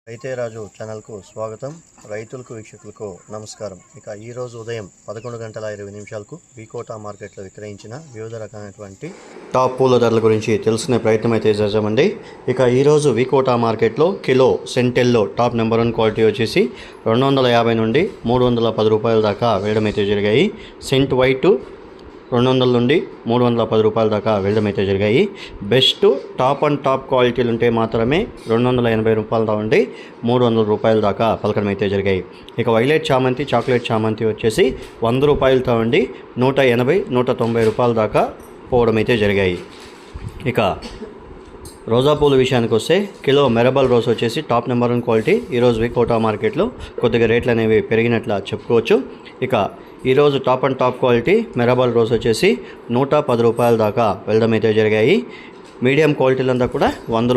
రైతే రాజు ఛానల్కు స్వాగతం. రైతులకు వీక్షకులకు నమస్కారం. ఇక ఈరోజు ఉదయం 11:20 వికోటా మార్కెట్లో విక్రయించిన వివిధ రకాలైనటువంటి టాప్ పూల ధరల గురించి తెలుసుకునే ప్రయత్నం అయితే చేద్దామండి. ఇక ఈరోజు వికోటా మార్కెట్లో కిలో సెంటెల్లో టాప్ నెంబర్ 1 క్వాలిటీ వచ్చేసి 250 నుండి 310 రూపాయల దాకా వేయడం అయితే జరిగాయి. సెంట్ వైట్ 200 నుండి 310 రూపాయల దాకా వెళ్ళడం అయితే జరిగాయి. బెస్ట్ టాప్ అండ్ టాప్ క్వాలిటీలు ఉంటే మాత్రమే 280 రూపాయల నుండి 300 రూపాయల దాకా పలకడం అయితే జరిగాయి. ఇక వైలెట్ చామంతి, చాక్లెట్ చామంతి వచ్చేసి 100 రూపాయలతో ఉండి 180, 190 రూపాయల దాకా పోవడం అయితే జరిగాయి. ఇక రోజా పూల విషయానికి వస్తే కిలో మెరబల్ రోజ్ వచ్చేసి టాప్ నెంబర్ 1 క్వాలిటీ ఈరోజు వికోటా మార్కెట్లో కొద్దిగా రేట్లు అనేవి పెరిగినట్లు చెప్పుకోవచ్చు. ఇక ఈరోజు టాప్ అండ్ టాప్ క్వాలిటీ మెరబల్ రోజ్ వచ్చేసి 110 రూపాయల దాకా వెళ్ళడం అయితే జరిగాయి. మీడియం క్వాలిటీలంతా కూడా 100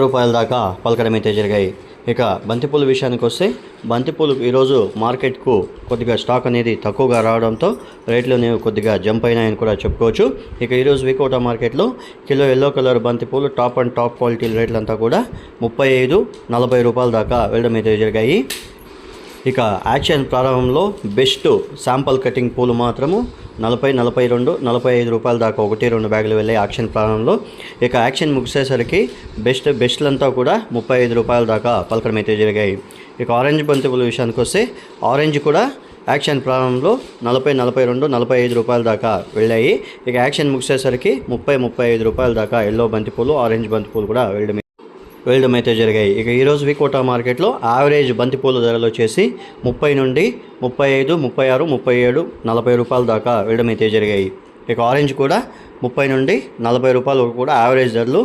రూపాయల దాకా పలకడం అయితే జరిగాయి. ఇక బంతిపూల విషయానికి వస్తే బంతిపూలు ఈరోజు మార్కెట్కు కొద్దిగా స్టాక్ అనేది తక్కువగా రావడంతో రేట్లు అనేవి కొద్దిగా జంప్ అయినాయని కూడా చెప్పుకోవచ్చు. ఇక ఈరోజు వికోటా మార్కెట్లో కిలో ఎల్లో కలర్ బంతిపూలు టాప్ అండ్ టాప్ క్వాలిటీ రేట్లంతా కూడా 35, 40 రూపాయల దాకా వెళ్ళడం అయితే జరిగాయి. ఇక యాక్షన్ ప్రారంభంలో బెస్ట్ శాంపుల్ కటింగ్ పూలు మాత్రము 40, 42, 45 రూపాయల దాకా 1-2 బ్యాగులు వెళ్ళాయి యాక్షన్ ప్రారంభంలో. ఇక యాక్షన్ ముగిసేసరికి బెస్ట్లంతా కూడా 35 రూపాయల దాకా పలకడం అయితే జరిగాయి. ఇక ఆరెంజ్ బంతిపూల విషయానికి వస్తే ఆరెంజ్ కూడా యాక్షన్ ప్రారంభంలో 40, 42, 45 రూపాయల దాకా వెళ్ళాయి. ఇక యాక్షన్ ముగిసేసరికి 30, 35 రూపాయల దాకా ఎల్లో బంతిపూలు, ఆరెంజ్ బంతిపూలు కూడా వెళ్ళడం అయితే జరిగాయి. ఇక ఈరోజు వికోటా మార్కెట్లో యావరేజ్ బంతిపూల ధరలు వచ్చేసి 30 నుండి 35, 36, 37, 40 రూపాయల దాకా వెళ్ళడం అయితే జరిగాయి. ఇక ఆరెంజ్ కూడా 30 నుండి 40 రూపాయలు కూడా యావరేజ్ ధరలు.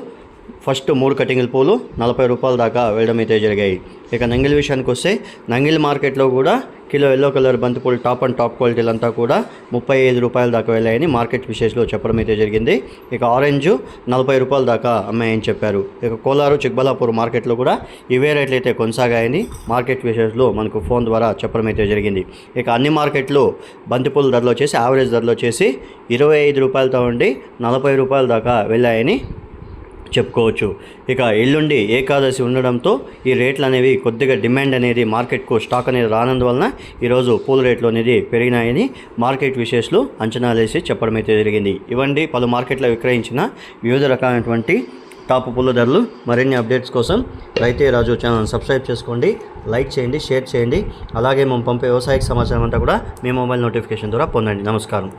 ఫస్ట్ 3 కటింగ్ల పూలు 40 రూపాయల దాకా వెళ్ళడం అయితే జరిగాయి. ఇక నంగిల్ విషయానికి వస్తే నంగిల్ మార్కెట్లో కూడా కిలో ఎల్లో కలర్ బంతిపూలు టాప్ అండ్ టాప్ క్వాలిటీలంతా కూడా 35 రూపాయల దాకా వెళ్ళాయని మార్కెట్ విశేషలో చెప్పడం అయితే జరిగింది. ఇక ఆరెంజ్ 40 రూపాయల దాకా అమ్మాయని చెప్పారు. ఇక కోలారు, చిక్బల్లాపూర్ మార్కెట్లో కూడా ఇవే రేట్లు అయితే కొనసాగాయని మార్కెట్ విశేషలో మనకు ఫోన్ ద్వారా చెప్పడం అయితే జరిగింది. ఇక అన్ని మార్కెట్లు బంతిపూల ధరలు వచ్చేసి యావరేజ్ ధరలు వచ్చేసి 25 రూపాయలతో ఉండి 40 రూపాయల దాకా వెళ్ళాయని చెప్పుకోవచ్చు. ఇక ఎల్లుండి ఏకాదశి ఉండడంతో ఈ రేట్లు అనేవి కొద్దిగా డిమాండ్ అనేది మార్కెట్కు స్టాక్ అనేది రానందువలన ఈరోజు పూల రేట్లు అనేది పెరిగినాయని మార్కెట్ విశేషాలు అంచనాలు వేసి చెప్పడం అయితే జరిగింది. ఇవండి పలు మార్కెట్లో విక్రయించిన వివిధ రకాలైనటువంటి టాప్ పూల ధరలు. మరిన్ని అప్డేట్స్ కోసం రైతే రాజు ఛానల్ సబ్స్క్రైబ్ చేసుకోండి, లైక్ చేయండి, షేర్ చేయండి. అలాగే మేము పంపే వ్యవసాయ సమాచారం అంతా కూడా మీ మొబైల్ నోటిఫికేషన్ ద్వారా పొందండి. నమస్కారం.